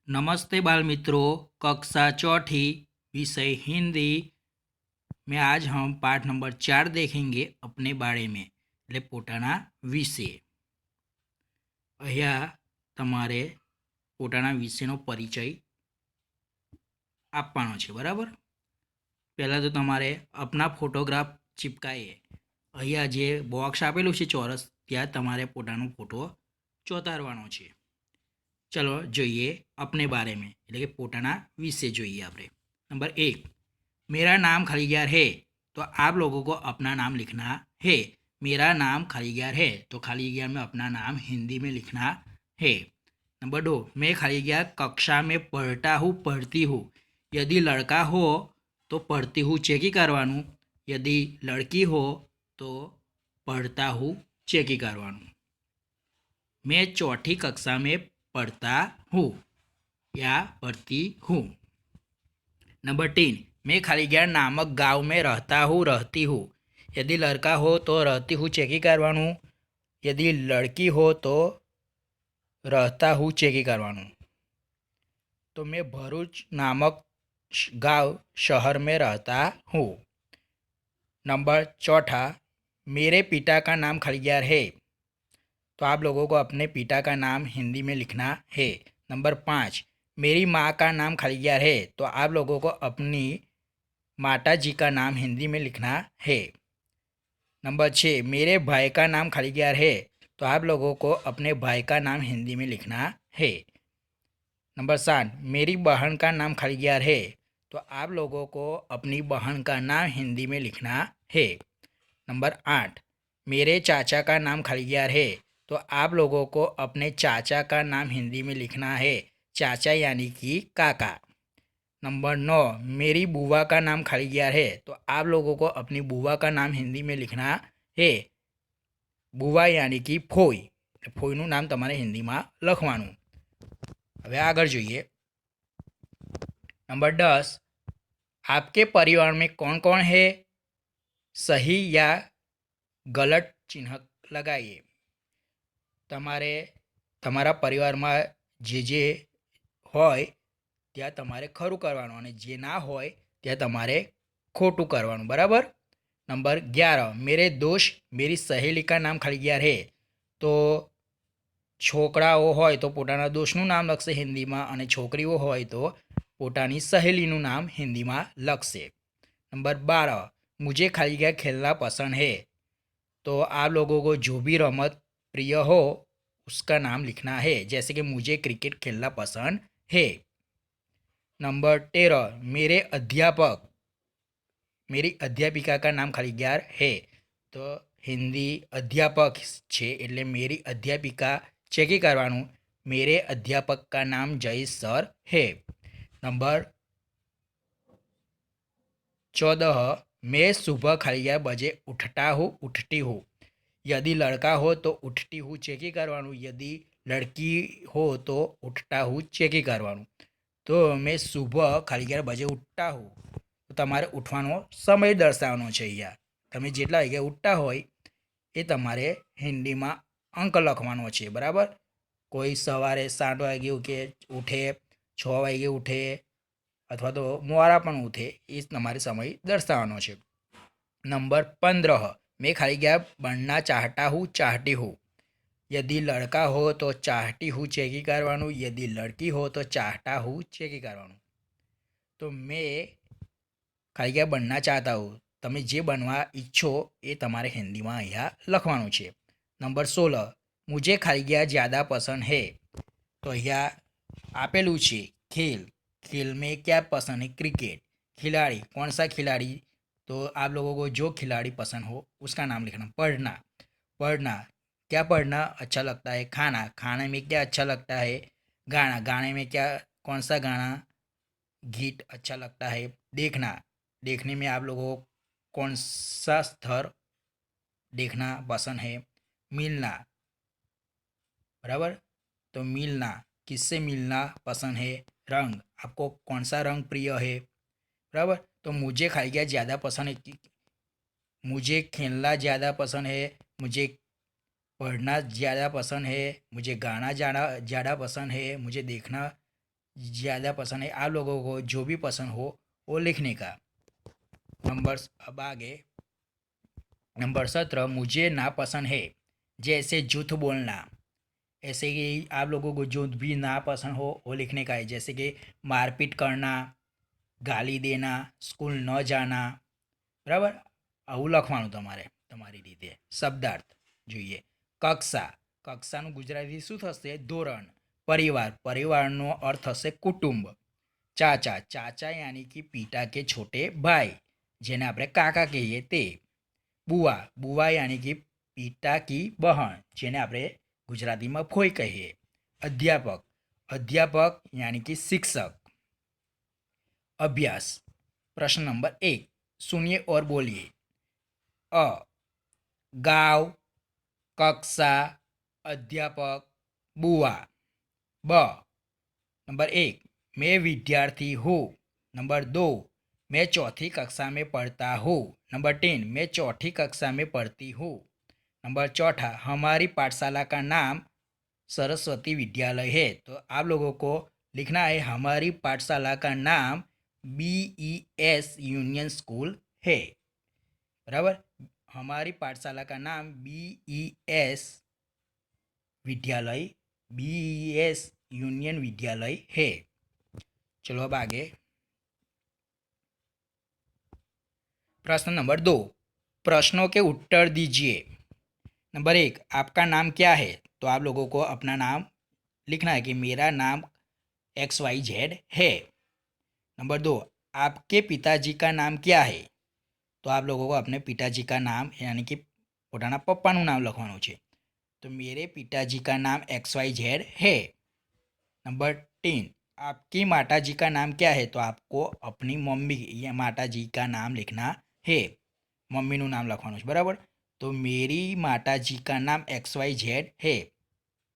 नमस्ते बाल मित्रों। कक्षा चौथी विषय हिंदी में आज हम पाठ नंबर 4 देखेंगे अपने बारे में એટલે પોતાના વિશે। અહીંયા તમારે પોતાના વિશેનો પરિચય આપવાનો છે, બરાબર। પહેલાં તો તમારે अपना ફોટોગ્રાફ ચિપકાઈએ। અહીંયા જે બોક્સ આપેલું છે ચોરસ, ત્યાં તમારે પોતાનો ફોટો ચોંટાડવાનો છે। चलो જોઈએ अपने बारे में એટલે કે પોતાના વિશે જોઈએ આપણે। नंबर 1, मेरा नाम खलीग्यार है, तो आप लोगों को अपना नाम लिखना है। मेरा नाम खलीग्यार है, तो खलीग्यार में अपना नाम हिंदी में लिखना है। नंबर 2, मैं खलीग्यार कक्षा में पढ़ता हूँ पढ़ती हूँ। यदि लड़का हो तो पढ़ती हूँ चेकी करवानू, यदि लड़की हो तो पढ़ता हूँ चेकी करवानू। मैं चौथी कक्षा में पढ़ता हूँ या पढ़ती हूँ। नंबर 3, मैं खलीग्यार नामक गांव में रहता हूँ रहती हूँ। यदि लड़का हो तो रहती हूँ चेकी करवानू, यदि लड़की हो तो रहता हूँ चेकी करवानू। तो मैं भरूच नामक गांव शहर में रहता हूँ। नंबर 4, मेरे पिता का नाम खलीग्यार है, तो आप लोगों को अपने पिता का नाम हिंदी में लिखना है। नंबर 5, मेरी माँ का नाम खलीग्यार है, तो आप लोगों को अपनी माता जी का नाम हिंदी में लिखना है। नंबर 6, मेरे भाई का नाम खलीग्यार है, तो आप लोगों को अपने भाई का नाम हिंदी में लिखना है। नंबर 7, मेरी बहन का नाम खलीग्यार है, तो आप लोगों को अपनी बहन का नाम हिंदी में लिखना है। नंबर 8, मेरे चाचा का नाम खलीग्यार है, तो आप लोगों को अपने चाचा का नाम हिंदी में लिखना है, चाचा यानी कि काका। नंबर 9, मेरी बुआ का नाम खलीग्यार है, तो आप लोगों को अपनी बुआ का नाम हिंदी में लिखना है, बुआ यानी कि फोई। फोईનું નામ તમારે હિન્દીમાં લખવાનું। હવે આગળ જોઈએ। नंबर 10, आपके परिवार में कौन कौन है? सही या गलत चिन्ह लगाइए। તમારે તમારા પરિવારમાં જે હોય ત્યાં તમારે ખરું કરવાનું અને જે ના હોય ત્યાં તમારે ખોટું કરવાનું, બરાબર। नंबर 11, मेरे दोस्त मेरी सहेली का नाम खलीग्यार है, तो છોકરાઓ હોય તો પોતાના દોસ્તનું નામ લખશે હિન્દીમાં અને છોકરીઓ હોય તો પોતાની સહેલીનું નામ હિન્દીમાં લખશે। नंबर 12, मुझे खलीग्यार खेलना पसंद है, तो आप लोगों को जो भी रमत प्रिय हो उसका नाम लिखना है, जैसे कि मुझे क्रिकेट खेलना पसंद है। नंबर 13, मेरी अध्यापिका का नाम खलीग्यार है, तो हिंदी अध्यापक छे એટલે मेरी अध्यापिका चेकी करवानू, मेरे अध्यापक का नाम जयेश सर है। नंबर 14, मैं सुबह खलीग्यार बजे उठता हूँ उठती हूँ। यदि लड़का हो तो उठती हूँ चेकी करवानू, यदि लड़की हो तो उठता हूँ चेकी करवानू। तो मैं सुबह खलीग्यार बजे उठता हूँ, तो तमारे उठवानो समय दर्शावવાનો છે। અહીંયા તમે જેટલા વાગ્યા ઉઠતા હોય એ તમારે હિન્દીમાં અંક લખવાનો છે, બરાબર। કોઈ સવારે 7 વાગે ઉઠે 6 વાગે ઉઠે અથવા તો મોડા પણ ઉઠે, એ તમારે સમય દર્શાવવાનો છે। नंबर 15, मैं खलीग्यार बनना चाहता हूँ चाहती हूँ। यदि लड़का हो तो चाहती हूँ चेकी करवानू, यदि लड़की हो तो चाहता हूँ चेकी करवानू। तो मैं खलीग्यार बनना चाहता हूँ, તમે જે બનવા ઈચ્છો એ તમારે હિન્દીમાં અહીંયા લખવાનું છે। નંબર 16, मुझे खलीग्यार ज़्यादा पसंद है, तो અહીંયા આપેલું છે खेल, खेल में क्या पसंद है? क्रिकेट। खिलाड़ी, कौन सा खिलाड़ी? तो आप लोगों को जो खिलाड़ी पसंद हो उसका नाम लिखना। पढ़ना, पढ़ना क्या पढ़ना अच्छा लगता है? खाना, खाने में क्या अच्छा लगता है? गाना, गाने में क्या कौन सा गाना गीत अच्छा लगता है? देखना, देखने में आप लोगों को कौन सा स्थल देखना पसंद है? मिलना, बराबर, तो मिलना, किससे मिलना पसंद है? रंग, आपको कौन सा रंग प्रिय है? बराबर। तो मुझे खलीग्यार ज़्यादा पसंद है, मुझे खेलना ज़्यादा पसंद है, मुझे पढ़ना ज़्यादा पसंद है, मुझे गाना ज़्यादा ज़्यादा पसंद है, मुझे देखना ज़्यादा पसंद है, आप लोगों को जो भी पसंद हो वो लिखने का। नंबर्स अब आगे, नंबर 17 मुझे नापसंद है, जैसे झूठ बोलना। ऐसे कि आप लोगों को जो भी नापसंद हो वो लिखने का है, जैसे कि मारपीट करना, गाली देना, स्कूल न जाना, बराबर। આવું લખવાનું તમારે તમારી રીતે શબ્દાર્થ જોઈએ. કક્ષા, કક્ષાનું ગુજરાતી શું થશે? ધોરણ. પરિવાર, પરિવારનો અર્થ થશે કુટુંબ. ચાચા, ચાચા યાની કે પિતા કે છોટે ભાઈ, જેને આપણે કાકા કહીએ તે. बुआ, बुआ यानी कि पिता की बहन, જેને આપણે ગુજરાતીમાં ફોઈ કહીએ. અધ્યાપક, અધ્યાપક यानी कि शिक्षक. अभ्यास, प्रश्न नंबर 1, सुनिए और बोलिए. अ, गांव, कक्षा, अध्यापक, बुआ. ब, नंबर 1, मैं विद्यार्थी हूँ. नंबर 2, मैं चौथी कक्षा में पढ़ता हूँ. नंबर 3, मैं चौथी कक्षा में पढ़ती हूँ. नंबर 4, हमारी पाठशाला का नाम सरस्वती विद्यालय है. तो आप लोगों को लिखना है हमारी पाठशाला का नाम BES यूनियन स्कूल है, बराबर. हमारी पाठशाला का नाम BES विद्यालय, BES यूनियन विद्यालय है. चलो अब आगे, प्रश्न नंबर 2, प्रश्नों के उत्तर दीजिए. नंबर 1, आपका नाम क्या है? तो आप लोगों को अपना नाम लिखना है कि मेरा नाम XYZ है. नंबर 2, आपके पिताजी का नाम क्या है? तो आप लोगों को अपने पिताजी का नाम यानी कि પોતાના પપ્પાનું નામ લખવાનું છે. તો मेरे पिताजी का नाम XYZ है. नंबर 3, आपकी माताजी का नाम क्या है? तो आपको अपनी मम्मी या माताजी का नाम लिखना है. મમ્મીનું નામ લખવાનું છે, બરાબર. તો मेरी माताजी का नाम XYZ है.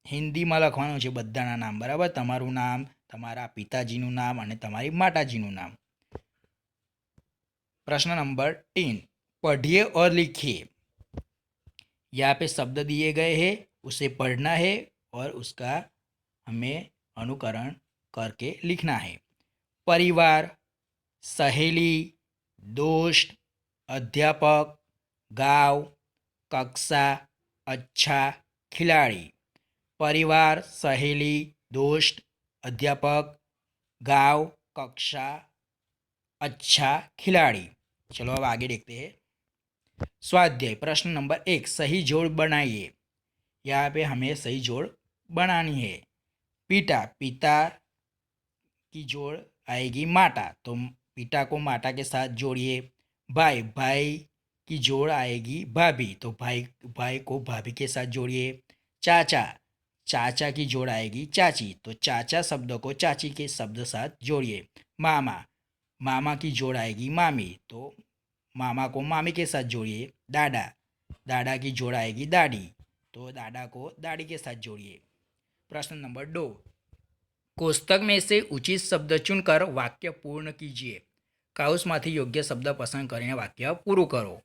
હિન્દીમાં લખવાનું છે બધાના નામ, બરાબર. તમારું નામ, તમારા પિતાજીનું નામ અને તમારી માતાજીનું નામ. प्रश्न नंबर 3, पढ़िए और लिखिए. यहाँ पे शब्द दिए गए हैं, उसे पढ़ना है और उसका हमें अनुकरण करके लिखना है. परिवार, सहेली, दोस्त, अध्यापक, गांव, कक्षा, अच्छा, खिलाड़ी. परिवार, सहेली, दोस्त, अध्यापक, गांव, कक्षा, अच्छा, खिलाड़ी. चलो अब आगे देखते हैं. स्वाध्याय, प्रश्न नंबर 1, सही जोड़ बनाइए. यहाँ पे हमें सही जोड़ बनानी है. पिता, पिता की जोड़ आएगी माता, तो पिता को माता के साथ जोड़िए. भाई, भाई की जोड़ आएगी भाभी, तो भाई, भाई को भाभी के साथ जोड़िए. चाचा, चाचा की जोड़ आएगी चाची, तो चाचा शब्द को चाची के शब्द साथ जोड़िए. मामा, मामा की जोड़ आएगी मामी, तो मामा को मामी के साथ जोड़िए. दादा, दादा की जोड़ आएगी दादी, तो दादा को दादी के साथ जोड़िए. प्रश्न नंबर 2, कोष्टक में से उचित शब्द चुनकर वाक्य पूर्ण कीजिए. કાઉસમાંથી યોગ્ય શબ્દ પસંદ કરીને વાક્ય પૂરું કરો.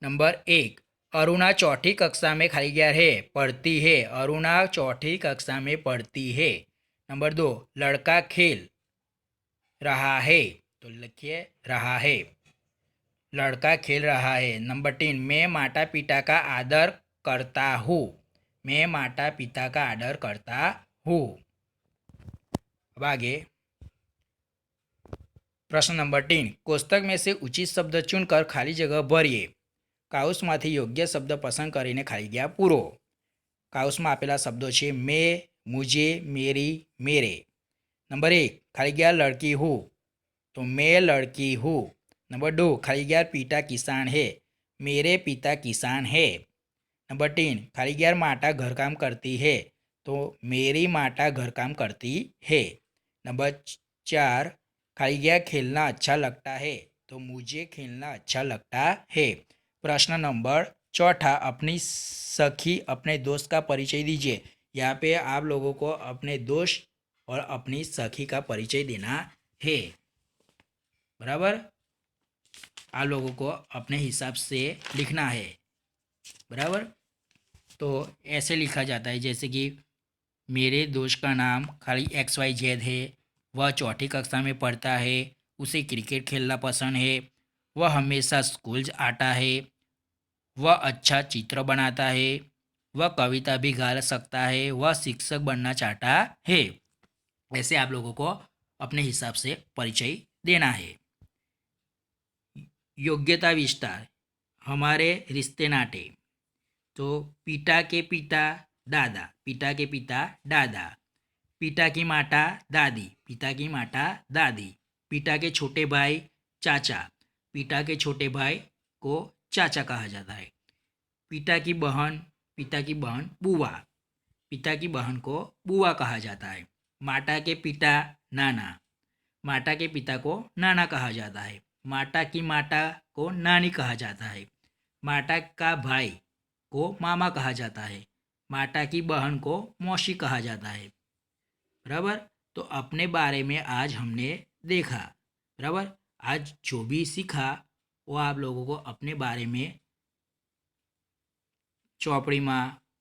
नंबर 1, अरुणा चौथी कक्षा में खाली गया है, पढ़ती है. अरुणा चौथी कक्षा में पढ़ती है. नंबर 2, लड़का खेल रहा है, तो लिखिए रहा है, लड़का खेल रहा है. नंबर 3, मैं माता पिता का आदर करता हूँ, मैं माता पिता का आदर करता हूँ. अब आगे, प्रश्न नंबर 3, कोष्टक में से उचित शब्द चुनकर खाली जगह भरिए. કાઉસમાંથી યોગ્ય શબ્દ પસંદ કરીને ખાલી જગ્યા પૂરો. કાઉસમાં આપેલા શબ્દો છે મેં, મુझे, मेरी, मेरे. नंबर 1, खाली जगह लड़की हूँ, तो मैं लड़की हूँ. नंबर 2, खाली जगह पिता किसान है, मेरे पिता किसान है. नंबर 3, खाली जगह माता घर काम करती है, तो मेरी माता घर काम करती है. नंबर 4, खाली जगह खेलना अच्छा लगता है, तो मुझे खेलना अच्छा लगता है. प्रश्न नंबर 4, अपनी सखी अपने दोस्त का परिचय दीजिए. यहाँ पे आप लोगों को अपने दोस्त और अपनी सखी का परिचय देना है, बराबर. आप लोगों को अपने हिसाब से लिखना है, बराबर. तो ऐसे लिखा जाता है जैसे कि मेरे दोस्त का नाम खाली XYZ है, वह चौथी कक्षा में पढ़ता है, उसे क्रिकेट खेलना पसंद है, वह हमेशा स्कूल आता है, वह अच्छा चित्र बनाता है, वह कविता भी गा सकता है, वह शिक्षक बनना चाहता है। ऐसे आप लोगों को अपने हिसाब से परिचय देना है। योग्यता विस्तार, हमारे रिश्ते नाते। तो पिता के पिता दादा, पिता के पिता दादा, पिता की माता दादी, पिता की माता दादी, पिता के छोटे भाई चाचा, पिता के छोटे भाई को चाचा कहा जाता है। पिता की बहन बुआ, पिता की बहन को बुआ कहा जाता है। माता के पिता नाना, माता के पिता को नाना कहा जाता है। माता की माता को नानी कहा जाता है। माता का भाई को मामा कहा जाता है। माता की बहन को मौसी कहा जाता है। बराबर। तो अपने बारे में आज हमने देखा। बराबर। आज जो भी सीखा वो आप लोगों को अपने बारे में ચોપડીમાં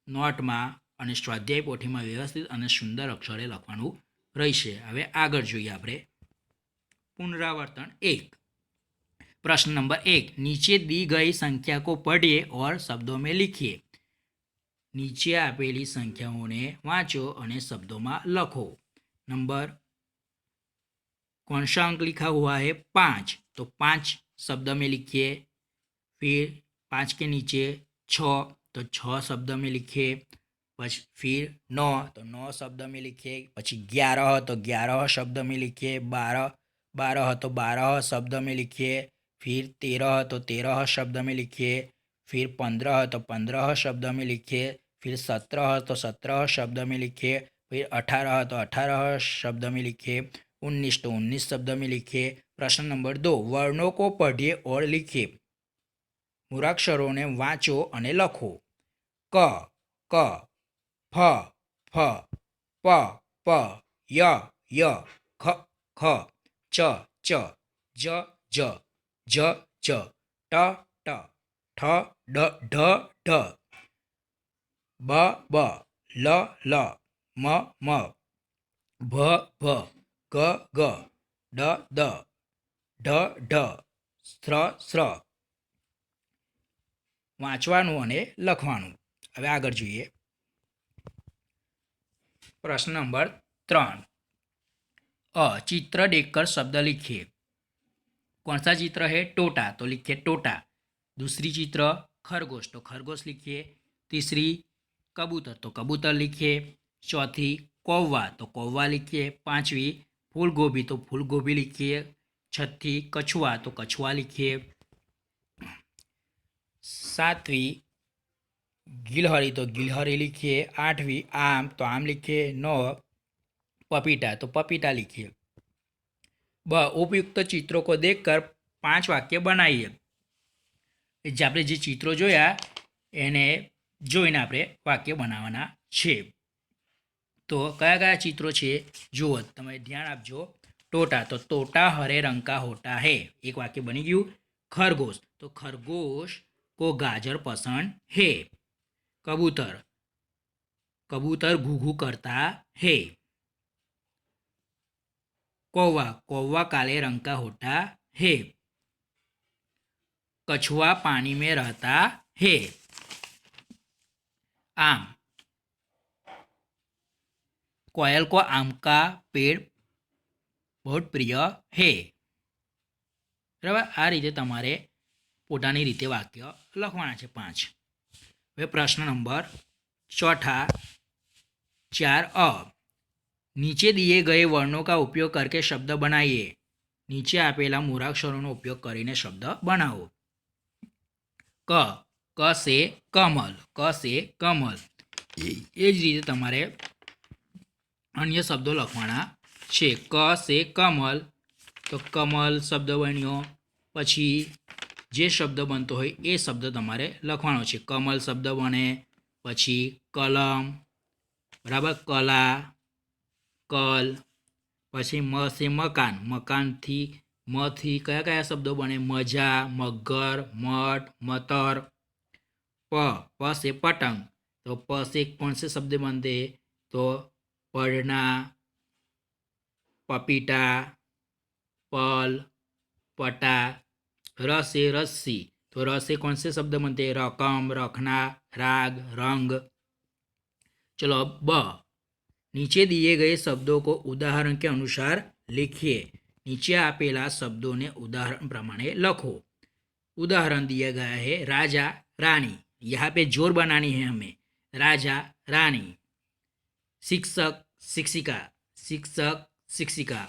નોટમાં અને સ્વાધ્યાય પોથીમાં વ્યવસ્થિત અને સુંદર અક્ષરે લખવાનું રહેશે। હવે આગળ જોઈએ આપણે पुनरावर्तन 1। प्रश्न नंबर 1, नीचे दी गई संख्या को पढ़िए और शब्दों में लिखिए। नीचे आपेली संख्याओं ने वाँचो और शब्दों में लखो। नंबर कौन सा अंक लिखा हुआ है? 5, तो 5 शब्द में लिखिए। फिर 5 के नीचे 6, तो 6 शब्द में लिखिए। फिर 9, तो 9 शब्द में लिखिए। पछी 11, तो 11 शब्द में लिखिए। 12, तो 12 शब्द में लिखिए। फिर 13, तो 13 शब्द में लिखिए। फिर 15, तो 15 शब्द में लिखिए। फिर 17, तो 17 शब्द में लिखिए। फिर 18, तो 18 शब्द में लिखिए। 19, तो 19 शब्द में लिखिए। प्रश्न नंबर 2, वर्णों को पढ़िए और लिखिए। મૂળાક્ષરો ને વાંચો અને લખો। ક, ક, ફ, ફ, પ, પ, ય, ય, ખ, ખ, ચ, ચ, જ, જ, જ, જ, ટ, ટ, ઠ, ડ, ઢ, ઢ, બ, બ, લ, લ, મ, મ, ભ, ભ, ગ, ગ, ડ, દ, ઢ, ઢ, સ્ર, સ્ર। વાંચવાનું અને લખવાનું। હવે આગળ જોઈએ प्रश्न नंबर 3। चित्र देखकर शब्द लिखिए। कौन सा चित्र है? टोटा, तो लिखिए टोटा। दूसरी चित्र खरगोश, तो खरगोश लिखिए। तीसरी कबूतर, तो कबूतर लिखिए। चौथी कौवा, तो कौवा लिखिए। पांचवी फूल गोभी, तो फूल गोभी लिखिए। छठी कछुआ, तो कछुआ लिखिए। सातवीं गिलहरी, तो गिलहरी लिखिए। आठवीं आम, तो आम लिखिए। 9 पपीता, तो पपीता लिखिए। उपयुक्त चित्रों को देखकर 5 वाक्य बनाइए। આપણે જે ચિત્રો જોયા એને જોઈને આપણે વાક્ય બનાવવાના છે। તો કયા કયા ચિત્રો છે જુઓ, તમે ધ્યાન આપજો। टोटा, तो तोता हरे रंग का होता है, एक वाक्य बनी गયું। खरगोश, तो खरगोश को गाजर पसंद है। कबूतर, कबूतर घूघू करता है। कौवा, कौवा काले रंग का होता है। कछुआ पानी में रहता है। आम, कोयल को आम का पेड़ बहुत प्रिय है। बराबर। आ रीते तमारे पोतानी रीते वाक्य लखवाना छे 5। હવે પ્રશ્ન નંબર 4, 4 नीचे दिए गए वर्णों का उपयोग करके शब्द बनाइए। नीचे आपेला मूळाक्षरों उपयोग करीने शब्द बनाओ। क, क से कमल, क से कमल। એ જ રીતે તમારે अन्य शब्दों लखवाना छे। क से कमल, तो कमल शब्द बन्यो। पछी जे शब्द बनतो होय ए शब्द तमारे लखवानो छे। कमल शब्द बने। पछी कलम, बराबर, कला, कल। पछी म से मकान, मकान थी म थी कया कया शब्दों बने? मजा, मगर, मठ, मतर। प से पतंग, तो प से कौन से शब्द बनते? तो पढ़ना, पपीटा, पल, पटा, रस है रस्सी। तो रस है कौन से शब्द बनते हैं? रकम, रखना, राग, रंग। चलो अब ब, नीचे दिए गए शब्दों को उदाहरण के अनुसार लिखिए। नीचे आपेला शब्दों ने उदाहरण प्रमाणे लखो। उदाहरण दिया गया है राजा, रानी। यहाँ पे जोर बनानी है हमें। राजा, रानी। शिक्षक, शिक्षिका, शिक्षक, शिक्षिका।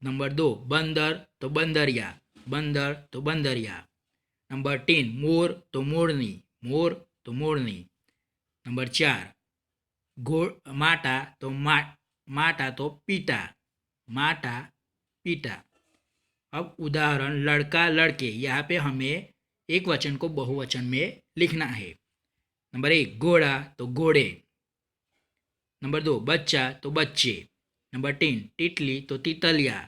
नंबर 2 बंदर तो बंदरिया, बंदर तो बंदरिया। नंबर 3 मोर तो मोरनी, मोर तो मोरनी। नंबर 4 माटा तो माटा तो पीटा, माटा, पीटा। अब उदाहरण लड़का, लड़के। यहाँ पे हमें एक वचन को बहुवचन में लिखना है। नंबर 1 घोड़ा तो घोड़े। नंबर 2 बच्चा तो बच्चे। नंबर 3 तितली तो तितलिया।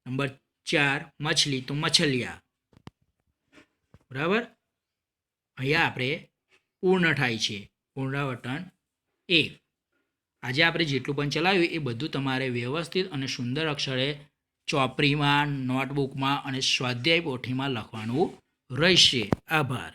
नंबर 4 मछली तो मछलिया। બરાબર, અહીંયા આપણે પૂર્ણ થાય છે પુનરાવર્તન 1। આજે આપણે જેટલું પણ ચલાવ્યું એ બધું તમારે વ્યવસ્થિત અને સુંદર અક્ષરે ચોપડીમાં, નોટબુકમાં અને સ્વાધ્યાય પોથીમાં લખવાનું રહેશે। આભાર।